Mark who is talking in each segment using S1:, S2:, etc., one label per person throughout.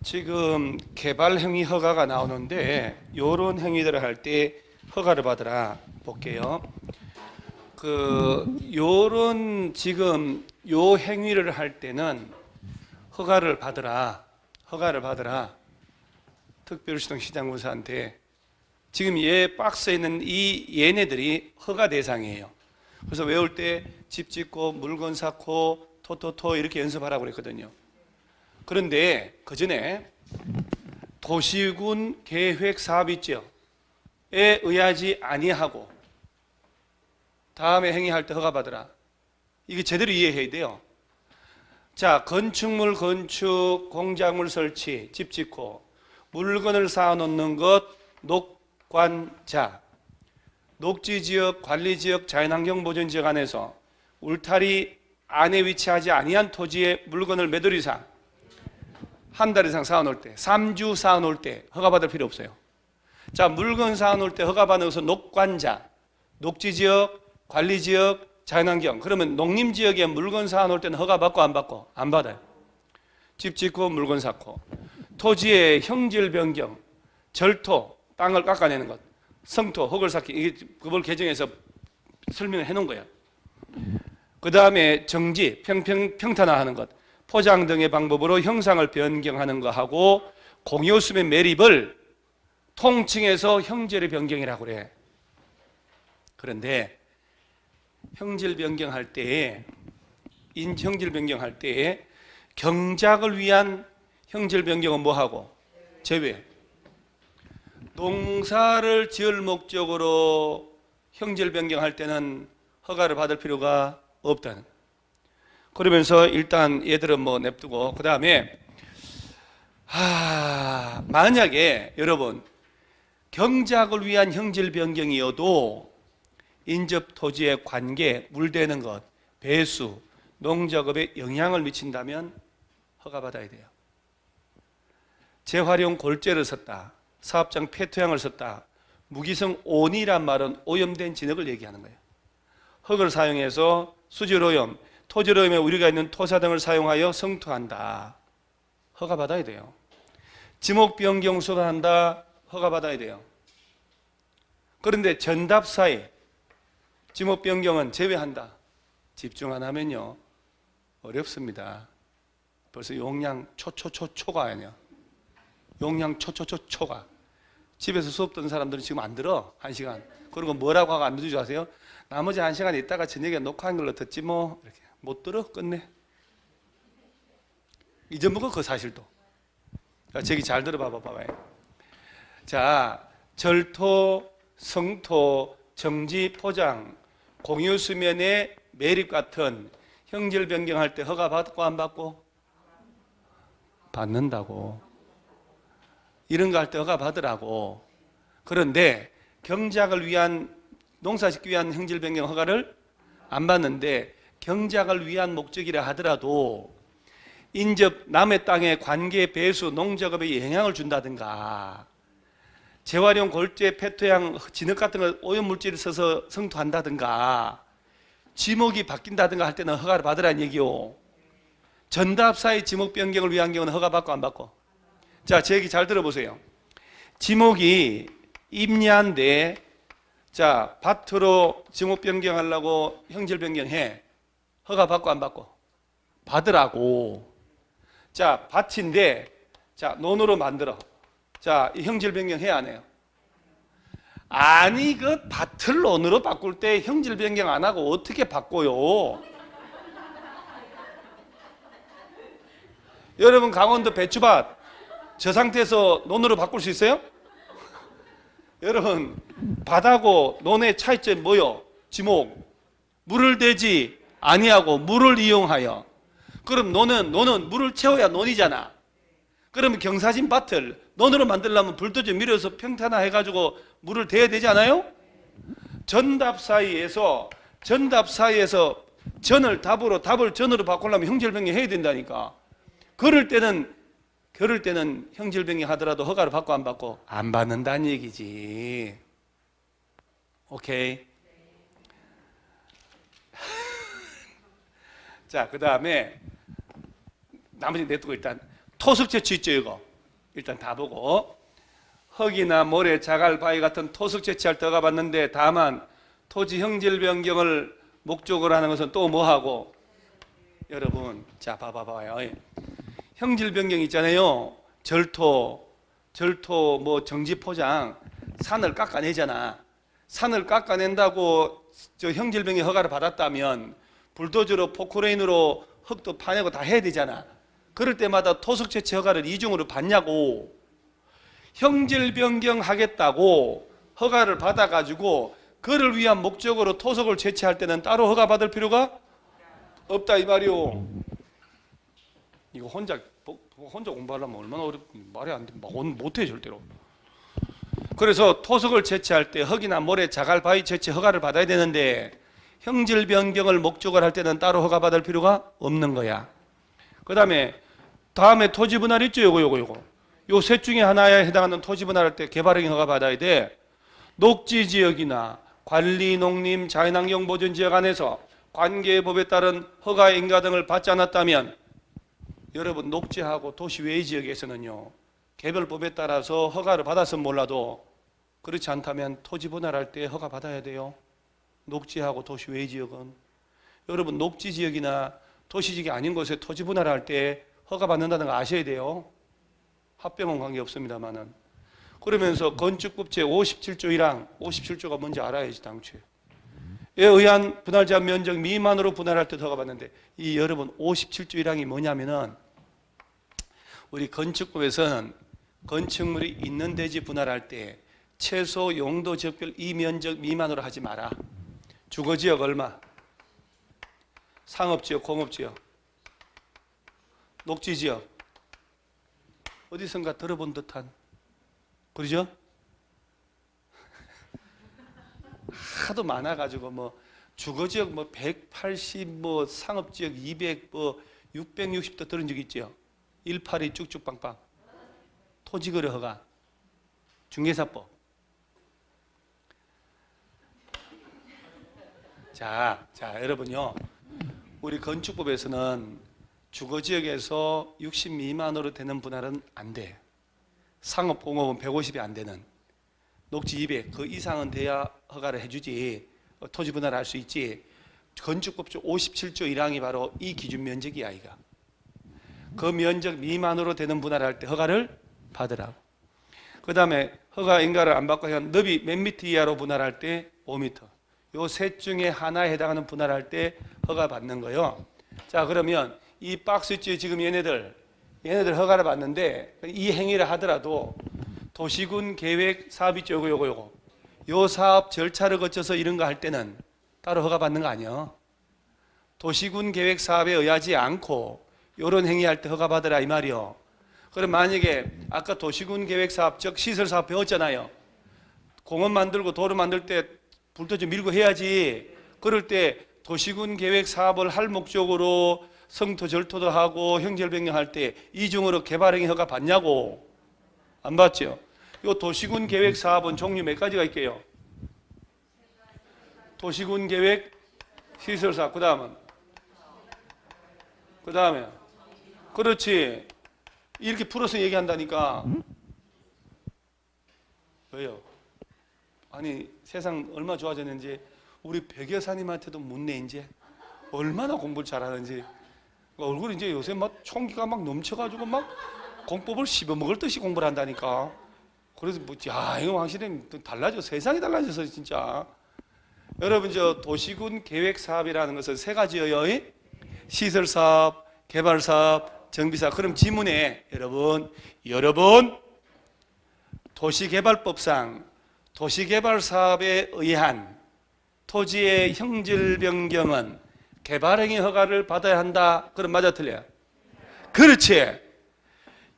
S1: 지금 개발 행위 허가가 나오는데 요런 행위들을 할 때 허가를 받으라 볼게요. 요런 지금 요 행위를 할 때는 허가를 받으라. 특별시동 시장군사한테 지금 얘 박스에 있는 이 얘네들이 허가 대상이에요. 그래서 외울 때 집 짓고 물건 쌓고 토토토 이렇게 연습하라고 그랬거든요. 그런데 그 전에 도시군 계획 사업이 지역에 의하지 아니하고 다음에 행위할 때 허가받으라. 이게 제대로 이해해야 돼요. 자, 건축물 건축, 공작물 설치, 집 짓고 물건을 쌓아놓는 것, 녹관자, 녹지지역, 관리지역, 자연환경보전지역 안에서 울타리 안에 위치하지 아니한 토지에 물건을 몇 월 이상, 한 달 이상 쌓아놓을 때, 3주 쌓아놓을 때 허가받을 필요 없어요. 자, 물건 쌓아놓을 때 허가받는 것은 녹관자, 녹지지역, 관리지역, 자연환경. 그러면 농림지역에 물건 쌓아놓을 때는 허가받고 안 받고? 안 받아요. 집 짓고 물건 쌓고. 토지의 형질 변경, 절토, 땅을 깎아내는 것, 성토, 흙을 쌓기, 이게 그걸 개정해서 설명을 해놓은 거예요. 그 다음에 정지, 평탄화하는 것, 포장 등의 방법으로 형상을 변경하는 것하고 공유수의 매립을 통칭해서 형질의 변경이라고 그래. 그런데 형질 변경할 때에 경작을 위한 형질 변경은 뭐하고? 제외. 농사를 지을 목적으로 형질 변경할 때는 허가를 받을 필요가 없다는. 그러면서 일단 얘들은 뭐 냅두고 그 다음에 만약에 여러분 경작을 위한 형질 변경이어도 인접 토지의 관계, 물대는 것, 배수, 농작업에 영향을 미친다면 허가받아야 돼요. 재활용 골재를 썼다, 사업장 폐토양을 썼다, 무기성 온이란 말은 오염된 진흙을 얘기하는 거예요. 흙을 사용해서 수질 오염, 토질 오염에 우리가 있는 토사 등을 사용하여 성토한다. 허가받아야 돼요. 지목 변경 수반한다. 허가받아야 돼요. 그런데 전답 사이 지목 변경은 제외한다. 집중 안 하면요 어렵습니다. 벌써 용량 초가 아니야. 용량 초가. 집에서 수업 듣는 사람들은 지금 안 들어. 1시간. 그리고 뭐라고 하고 안 듣는 줄 아세요? 나머지 1시간 있다가 저녁에 녹화한 걸로 듣지 뭐. 이렇게. 못 들어? 끝내. 잊어먹어 그 사실도. 저기 잘 들어봐봐요. 자, 절토, 성토, 정지, 포장, 공유 수면의 매립 같은 형질 변경할 때 허가 받고 안 받고? 받는다고. 이런 거 할 때 허가 받으라고. 그런데 경작을 위한, 농사 짓기 위한 형질 변경 허가를 안 받는데 경작을 위한 목적이라 하더라도 인접 남의 땅의 관계 배수 농작업에 영향을 준다든가 재활용 골재 폐토양 진흙 같은 거 오염물질을 써서 성토한다든가 지목이 바뀐다든가 할 때는 허가를 받으라는 얘기요. 전답사의 지목 변경을 위한 경우는 허가 받고 안 받고? 자, 제 얘기 잘 들어보세요. 지목이 임야인데 자, 밭으로 지목 변경하려고 형질 변경해. 허가 받고 안 받고? 받으라고. 자, 밭인데 자, 논으로 만들어. 자, 이 형질 변경해야 안 해요? 아니, 그 밭을 논으로 바꿀 때 형질 변경 안 하고 어떻게 바꿔요? 여러분 강원도 배추밭 저 상태에서 논으로 바꿀 수 있어요? 여러분 밭하고 논의 차이점 뭐요? 지목. 물을 대지 아니하고 물을 이용하여. 그럼 논은 물을 채워야 논이잖아. 그러면 경사진 밭을 논으로 만들려면 불도저 밀어서 평탄화해가지고 물을 대야 되지 않아요? 전답 사이에서 전을 답으로 답을 전으로 바꾸려면 형질 변경 해야 된다니까. 그럴 때는 형질 변경 하더라도 허가를 받고 안 받고? 안 받는다는 얘기지. 오케이. 자, 그 다음에 나머지 냅두고 일단 토속재치 있죠, 이거. 일단 다 보고 흙이나 모래, 자갈, 바위 같은 토속 채취할 때 허가받는데 다만 토지 형질 변경을 목적으로 하는 것은 또 뭐하고? 여러분 자 봐봐요. 형질 변경 있잖아요. 절토 뭐 정지 포장 산을 깎아내잖아. 산을 깎아낸다고 저 형질 변경 허가를 받았다면 불도저로 포크레인으로 흙도 파내고 다 해야 되잖아. 그럴 때마다 토속 채취 허가를 이중으로 받냐고. 형질 변경하겠다고 허가를 받아가지고 그를 위한 목적으로 토속을 채취할 때는 따로 허가 받을 필요가 없다 이 말이오. 이거 혼자 공부하려면 얼마나 말이 안 돼. 못해 절대로. 그래서 토속을 채취할 때 흙이나 모래, 자갈, 바위 채취 허가를 받아야 되는데 형질 변경을 목적으로 할 때는 따로 허가 받을 필요가 없는 거야. 그 다음에 토지 분할 있죠. 요거. 요 셋 중에 하나에 해당하는 토지 분할할 때 개발행위 허가 받아야 돼. 녹지 지역이나 관리, 농림, 자연환경 보전 지역 안에서 관계법에 따른 허가 인가 등을 받지 않았다면 여러분 녹지하고 도시 외의 지역에서는요 개별법에 따라서 허가를 받았으면 몰라도 그렇지 않다면 토지 분할할 때 허가 받아야 돼요. 녹지하고 도시 외의 지역은 여러분 녹지 지역이나 도시 지역이 아닌 곳에 토지 분할할 때 허가 받는다는 거 아셔야 돼요. 합병은 관계없습니다만은. 그러면서 건축법 제57조 1항 57조가 뭔지 알아야지 당초에. 에 의한 분할 제한 면적 미만으로 분할할 때 허가받는데 이 여러분 57조 1항이 뭐냐면은 우리 건축법에서는 건축물이 있는 대지 분할할 때 최소 용도 지역별 이 면적 미만으로 하지 마라. 주거지역 얼마? 상업지역, 공업지역, 녹지지역 어디선가 들어본 듯한 그러죠? 하도 많아가지고 뭐 주거지역 뭐 180, 뭐 상업지역 200, 뭐 660도 들은 적 있죠? 182 쭉쭉 빵빵. 토지거래 허가, 중개사법. 자 여러분요. 우리 건축법에서는 주거지역에서 60 미만으로 되는 분할은 안 돼. 상업, 공업은 150이 안 되는. 녹지 200, 그 이상은 돼야 허가를 해주지. 토지 분할을 할 수 있지. 건축법조 57조 1항이 바로 이 기준 면적이야, 이가. 그 면적 미만으로 되는 분할을 할 때 허가를 받으라고. 그 다음에 허가 인가를 안 받고 그냥 너비 몇 미터 이하로 분할할 때 5미터. 요 셋 중에 하나에 해당하는 분할할 때 허가 받는 거요. 자, 그러면 이 박스 있지 지금 얘네들 허가를 받는데 이 행위를 하더라도 도시군 계획 사업 있죠. 요거. 요 사업 절차를 거쳐서 이런 거 할 때는 따로 허가 받는 거 아니야. 도시군 계획 사업에 의하지 않고 요런 행위할 때 허가 받으라 이 말이요. 그럼 만약에 아까 도시군 계획 사업 즉 시설 사업 배웠잖아요. 공원 만들고 도로 만들 때 불도저 밀고 해야지. 그럴 때 도시군 계획 사업을 할 목적으로 성토 절토도 하고 형질 변경할 때 이중으로 개발행위 허가 받냐고. 안 받죠? 요 도시군 계획 사업은 종류 몇 가지가 있게요? 도시군 계획 시설 사업. 그 다음에 그렇지. 이렇게 풀어서 얘기한다니까. 왜요? 아니 세상 얼마나 좋아졌는지 우리 백 여사님한테도 묻네. 이제 얼마나 공부를 잘하는지. 얼굴이 이제 요새 막 총기가 막 넘쳐가지고 막 공법을 씹어먹을 듯이 공부를 한다니까. 그래서 뭐, 야, 이거 확실히 달라져. 세상이 달라져서 진짜. 여러분, 저 도시군 계획 사업이라는 것은 세 가지예요. 시설 사업, 개발 사업, 정비 사업. 그럼 지문에 여러분, 도시개발법상 도시개발 사업에 의한 토지의 형질 변경은 개발행위 허가를 받아야 한다. 그럼 맞아 틀려요? 그렇지.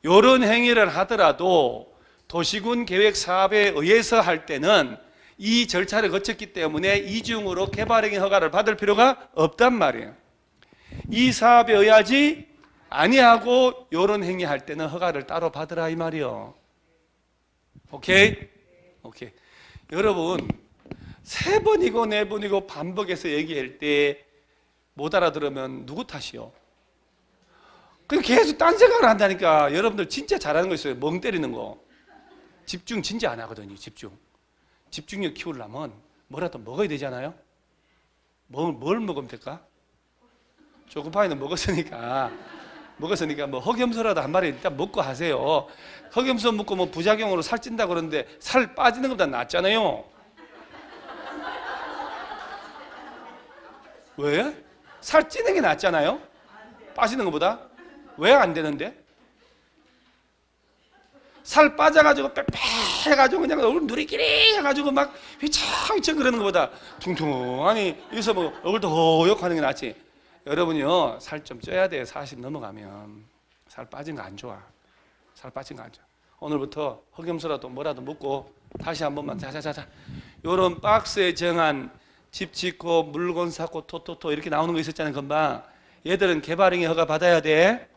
S1: 이런 행위를 하더라도 도시군 계획 사업에 의해서 할 때는 이 절차를 거쳤기 때문에 이중으로 개발행위 허가를 받을 필요가 없단 말이에요. 이 사업에 의하지 아니하고 이런 행위 할 때는 허가를 따로 받으라 이 말이요. 오케이? 여러분 3번이고 4번이고 반복해서 얘기할 때 못 알아들으면 누구 탓이요? 그 계속 딴 생각을 한다니까. 여러분들 진짜 잘하는 거 있어요. 멍 때리는 거. 집중 진짜 안 하거든요. 집중력 키우려면 뭐라도 먹어야 되잖아요. 뭘 먹으면 될까? 초코파이는 먹었으니까 뭐 흑염소라도 한 마리 일단 먹고 하세요. 흑염소 먹고 뭐 부작용으로 살찐다 그러는데 살 빠지는 것보다 낫잖아요. 왜? 살찌는 게 낫잖아요. 빠지는 것보다. 왜 안 되는데? 살 빠져가지고 빼빼해가지고 그냥 얼굴 누리끼리 해가지고 막 휘청휘청 그러는 것보다 퉁퉁하니 여기서 뭐 얼굴도 허옇하는 게 낫지. 여러분요, 살 좀 쪄야 돼요. 40 넘어가면. 살 빠진 거 안 좋아. 살 빠진 거 안 좋아. 오늘부터 흑염소라도 뭐라도 먹고 다시 한 번만 자자자자. 요런 박스에 정한 집 짓고 물건 사고 토토토 이렇게 나오는 거 있었잖아요. 금방. 얘들은 개발행위 허가 받아야 돼.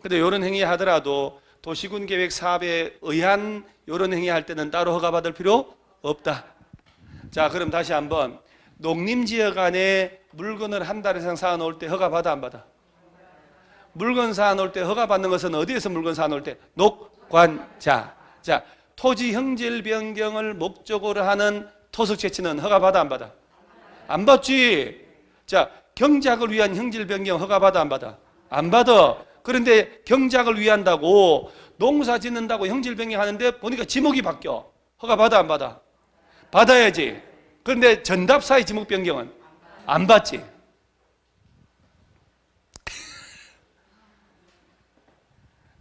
S1: 근데 요런 행위 하더라도 도시군 계획 사업에 의한 요런 행위 할 때는 따로 허가 받을 필요 없다. 자, 그럼 다시 한번. 농림지역 안에 물건을 한 달 이상 쌓아 놓을 때 허가 받아 안 받아? 물건 쌓아 놓을 때 허가 받는 것은 어디에서 물건 쌓아 놓을 때? 녹관자. 자, 토지 형질 변경을 목적으로 하는 토속 채취는 허가 받아 안 받아? 안 받지. 자, 경작을 위한 형질 변경 허가 받아 안 받아? 안 받아. 그런데 경작을 위한다고 농사 짓는다고 형질 변경하는데 보니까 지목이 바뀌어. 허가 받아 안 받아? 받아야지. 그런데 전답사의 지목 변경은 안 받지.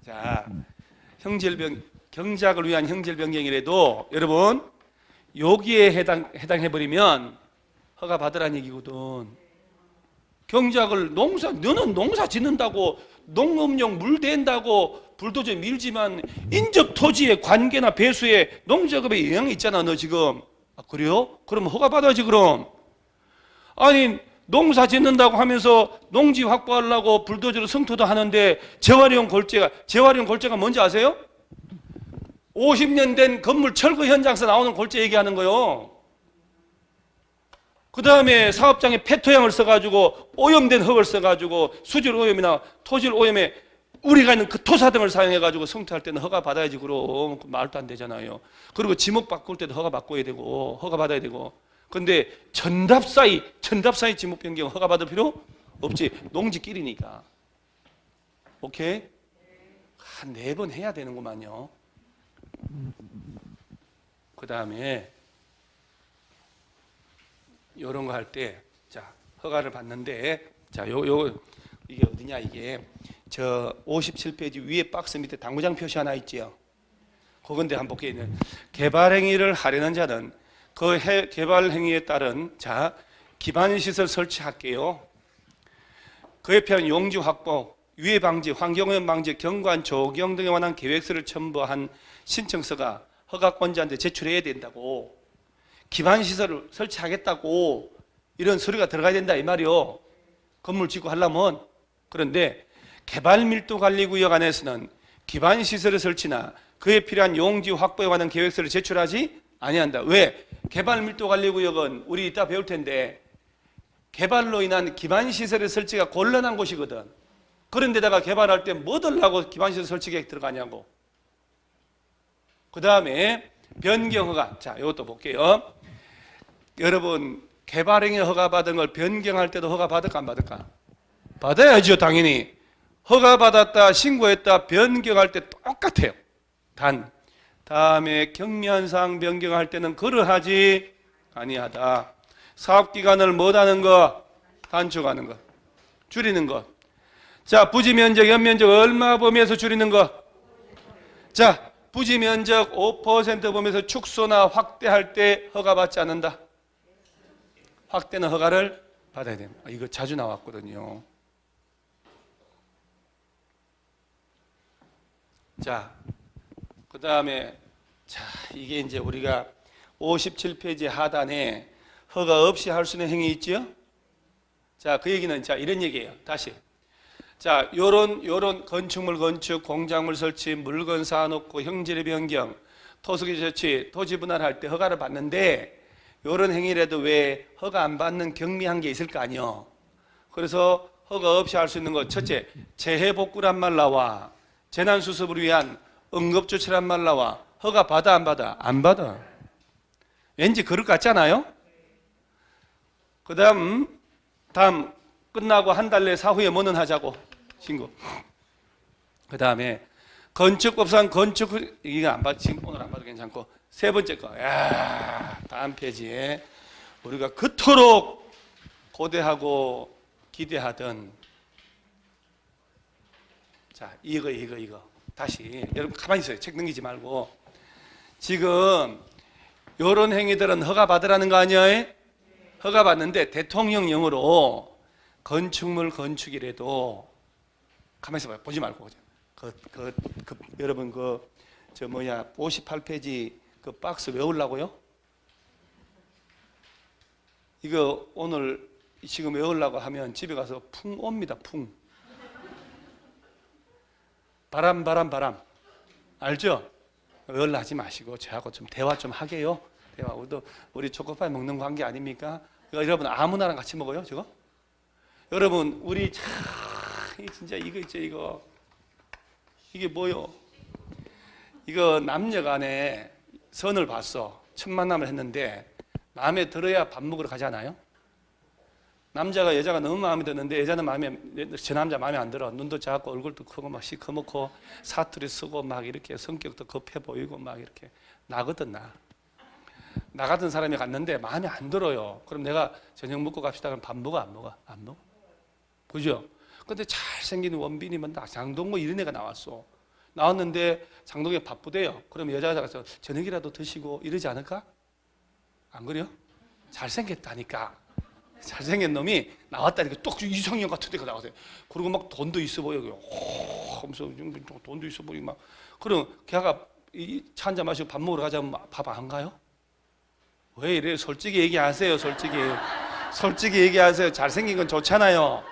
S1: 자, 경작을 위한 형질 변경이라도 여러분 여기에 해당해버리면 허가 받으라는 얘기거든. 경작을 너는 농사 짓는다고 농업용 물 댄다고 불도저 밀지만 인접 토지의 관계나 배수에 농작업에 영향이 있잖아. 너 지금. 아, 그래요? 그럼 허가 받아야지. 그럼 아니 농사 짓는다고 하면서 농지 확보하려고 불도저로 성토도 하는데 재활용 골재가 뭔지 아세요? 50년 된 건물 철거 현장에서 나오는 골재 얘기하는 거요. 그 다음에 사업장에 폐토양을 써가지고 오염된 흙을 써가지고 수질 오염이나 토질 오염에 우리가 있는 그 토사 등을 사용해가지고 성토할 때는 허가 받아야지. 그럼 말도 안 되잖아요. 그리고 지목 바꿀 때도 허가 바꿔야 되고 허가 받아야 되고. 근데 전답사이 지목 변경 허가 받을 필요 없지. 농지끼리니까. 오케이? 한 4번 해야 되는구만요. 그 다음에 요런 거 할 때, 자, 허가를 받는데, 자, 이게 어디냐, 이게. 저 57페이지 위에 박스 밑에 당구장 표시 하나 있지요. 그건데 한번 볼게요. 개발행위를 하려는 자는 그 개발행위에 따른, 자, 기반시설 설치할게요. 그에 필요한 용지 확보, 유해 방지, 환경오염 방지, 경관, 조경 등에 관한 계획서를 첨부한 신청서가 허가권자한테 제출해야 된다고. 기반시설을 설치하겠다고 이런 서류가 들어가야 된다 이 말이요. 건물 짓고 하려면. 그런데 개발밀도관리구역 안에서는 기반시설의 설치나 그에 필요한 용지 확보에 관한 계획서를 제출하지 아니한다. 왜? 개발밀도관리구역은 우리 이따 배울 텐데 개발로 인한 기반시설의 설치가 곤란한 곳이거든. 그런데다가 개발할 때 뭐들 하고 기반시설 설치 계획 들어가냐고. 그 다음에 변경허가. 자, 이것도 볼게요. 여러분 개발행위 허가 받은 걸 변경할 때도 허가 받을까 안 받을까? 받아야죠. 당연히. 허가 받았다 신고했다 변경할 때 똑같아요. 다음에 경미한사항 변경할 때는 그러하지 아니하다. 사업기간을 못하는 거 단축하는 거 줄이는 거. 자, 부지면적 연면적 얼마 범위에서 줄이는 거. 자, 부지면적 5% 범위에서 축소나 확대할 때 허가받지 않는다. 확대는 허가를 받아야 됩니다. 이거 자주 나왔거든요. 자, 그 다음에 자, 이게 이제 우리가 57페이지 하단에 허가 없이 할 수 있는 행위 있지요? 자, 그 얘기는 자 이런 얘기예요. 다시. 자, 요런 건축물 건축, 공작물 설치, 물건 쌓아놓고 형질의 변경, 토속의 조치, 토지 분할할 때 허가를 받는데 요런 행위라도 왜 허가 안 받는 경미한 게 있을 거 아니요. 그래서 허가 없이 할 수 있는 것. 첫째, 재해복구란 말 나와. 재난수습을 위한 응급조치란 말 나와. 허가 받아 안 받아? 안 받아. 왠지 그럴 것 같잖아요? 그 다음 끝나고 한 달 내 사후에 뭐는 하자고? 신고. 그 다음에 건축법상 건축, 이거 안 받아. 지금 오늘 안 받아도 괜찮고. 세 번째 거. 야, 다음 페이지에 우리가 그토록 고대하고 기대하던, 자, 이거. 다시, 여러분 가만히 있어요. 책 넘기지 말고. 지금, 요런 행위들은 허가 받으라는 거 아니에요? 허가 받는데 대통령령으로 건축물 건축이라도, 가만히 있어봐요. 보지 말고. 여러분, 58페이지 그 박스 외우려고요? 이거 오늘 지금 외우려고 하면 집에 가서 풍 옵니다. 풍. 바람. 알죠? 외우려 하지 마시고 저하고 좀 대화 좀 하게요. 대화. 우리 초코파이 먹는 관계 아닙니까? 이거 여러분 아무나랑 같이 먹어요, 저거? 여러분 우리 참 진짜 이거 있죠, 이거. 이게 뭐요? 이거 남녀간에 선을 봤어. 첫 만남을 했는데 마음에 들어야 밥 먹으러 가잖아요. 남자가 여자가 너무 마음에 드는데 여자는 저 남자 마음에 안 들어. 눈도 작고 얼굴도 크고 막 시커멓고 사투리 쓰고 막 이렇게 성격도 급해 보이고 막 이렇게 나거든. 나 같은 사람이 갔는데 마음에 안 들어요. 그럼 내가 저녁 먹고 갑시다. 그럼 밥 먹어 안 먹어? 안 먹어. 그죠? 근데 잘생긴 원빈이면 장동고 이런 애가 나왔는데 장동이 바쁘대요. 그럼 여자가 가서 저녁이라도 드시고 이러지 않을까? 안 그래요? 잘생겼다니까. 잘생긴 놈이 나왔다니까. 또 이상형 같은 데가 나왔어요. 그리고 막 돈도 있어 보여. 하면서 돈도 있어 보이고 막. 그럼 걔가 차 한잔 마시고 밥 먹으러 가자면 밥 안 가요? 왜 이래요? 솔직히 얘기하세요. 솔직히 얘기하세요. 잘생긴 건 좋잖아요.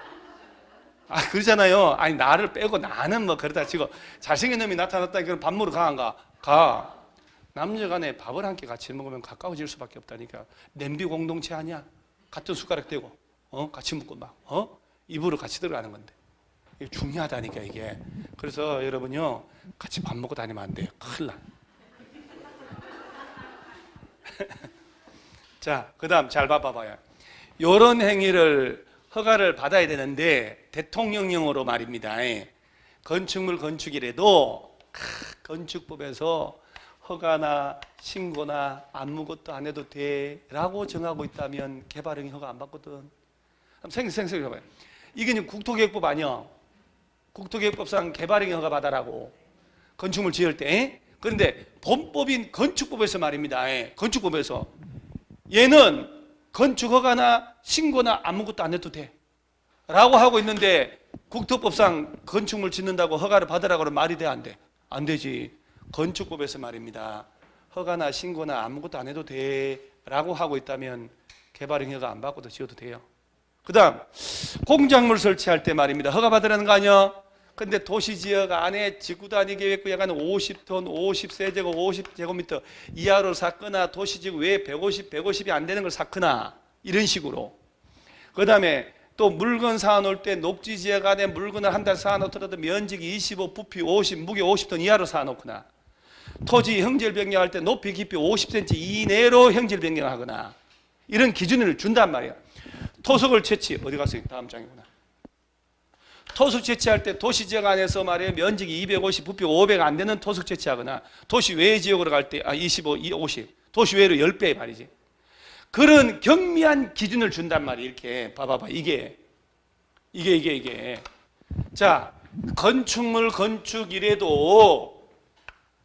S1: 그러잖아요. 아니 나를 빼고 나는 뭐 그러다 치고 잘생긴 놈이 나타났다. 그럼 밥 먹으러 가 안 가? 가. 남녀간에 밥을 함께 같이 먹으면 가까워질 수밖에 없다니까. 냄비 공동체 아니야? 같은 숟가락 대고 같이 먹고 막 입으로 같이 들어가는 건데 이게 중요하다니까 이게. 그래서 여러분요 같이 밥 먹고 다니면 안 돼요. 큰일 나. 자, 그 다음 잘 봐봐요. 요런 행위를 허가를 받아야 되는데 대통령령으로 말입니다. 건축물 건축이라도 건축법에서 허가나 신고나 아무것도 안 해도 돼라고 정하고 있다면 개발행위 허가 안 받거든. 생각해봐요. 이게 국토계획법 아니야. 국토계획법상 개발행위 허가 받아라고 건축물 지을 때. 그런데 본법인 건축법에서 말입니다. 건축법에서 얘는 건축 허가나 신고나 아무것도 안 해도 돼 라고 하고 있는데 국토법상 건축물 짓는다고 허가를 받으라고 하면 말이 돼? 안 돼? 안 되지. 건축법에서 말입니다. 허가나 신고나 아무것도 안 해도 돼 라고 하고 있다면 개발행위 허가 안 받고도 지어도 돼요. 그 다음 공작물 설치할 때 말입니다. 허가 받으라는 거 아니야? 근데 도시지역 안에 지구단위계획구역안에 50톤, 50세제곱, 50제곱미터 이하로 샀거나 도시지구 외에 150이 안 되는 걸 샀거나 이런 식으로. 그 다음에 또 물건 사놓을 때 녹지지역 안에 물건을 한 달 사놓더라도 면적이 25, 부피 50, 무게 50톤 이하로 사놓거나 토지 형질 변경할 때 높이 깊이 50cm 이내로 형질 변경하거나 이런 기준을 준단 말이야. 토속을 채취, 어디 갔어요? 다음 장이구나. 토속 채취할 때 도시지역 안에서 말이에요. 면적이 250, 부피 500 안 되는 토속 채취하거나 도시 외 지역으로 갈 때 25, 50, 도시 외로 10배 말이지. 그런 경미한 기준을 준단 말이에요. 이렇게 봐봐봐. 이게. 자, 건축물 건축이라도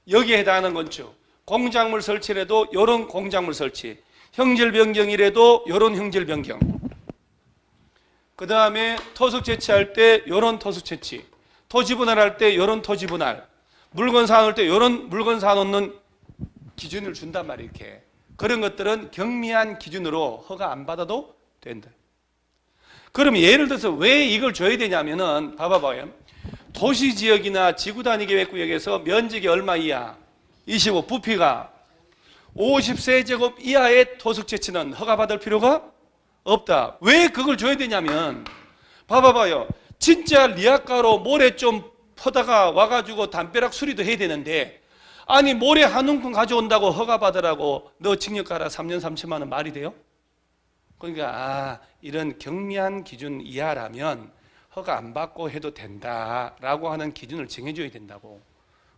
S1: 여기에 해당하는 건축. 공작물 설치라도 이런 공작물 설치. 형질 변경이라도 이런 형질 변경. 그 다음에 토속 채취할 때 이런 토속 채취, 토지 분할할 때 이런 토지 분할, 물건 사놓을 때 이런 물건 사놓는 기준을 준단 말이에요. 이렇게. 그런 것들은 경미한 기준으로 허가 안 받아도 된다. 그럼 예를 들어서 왜 이걸 줘야 되냐면은 봐봐봐요. 도시지역이나 지구단위계획구역에서 면적이 얼마 이하? 25, 부피가 50세제곱 이하의 토속 채취는 허가 받을 필요가 없다. 왜 그걸 줘야 되냐면 봐봐요. 진짜 리아카로 모래 좀 퍼다가 와가지고 담벼락 수리도 해야 되는데, 아니 모래 한 움큼 가져온다고 허가 받으라고 너 징역 가라 3년 3천만 원 말이 돼요? 그러니까 이런 경미한 기준 이하라면 허가 안 받고 해도 된다라고 하는 기준을 정해줘야 된다고.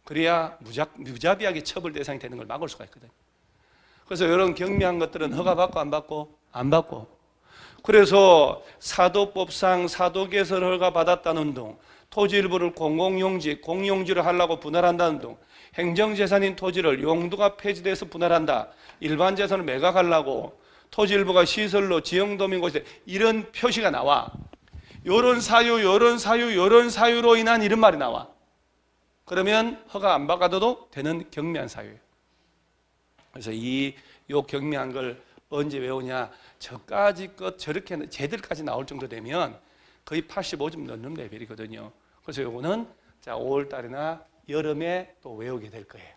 S1: 그래야 무자비하게 처벌 대상이 되는 걸 막을 수가 있거든. 그래서 이런 경미한 것들은 허가 받고 안 받고? 안 받고. 그래서 사도법상 사도개설 허가 받았다는 등 토지 일부를 공용지를 하려고 분할한다는 등 행정재산인 토지를 용도가 폐지돼서 분할한다. 일반 재산을 매각하려고 토지 일부가 시설로 지형도민 곳에 이런 표시가 나와. 요런 사유로 인한 이런 말이 나와. 그러면 허가 안 받아도 되는 경미한 사유예요. 그래서 요 경미한 걸 언제 외우냐? 저까지 것 저렇게 쟤들까지 나올 정도 되면 거의 85점 넣는 레벨이거든요. 그래서 요거는 5월 달이나 여름에 또 외우게 될 거예요.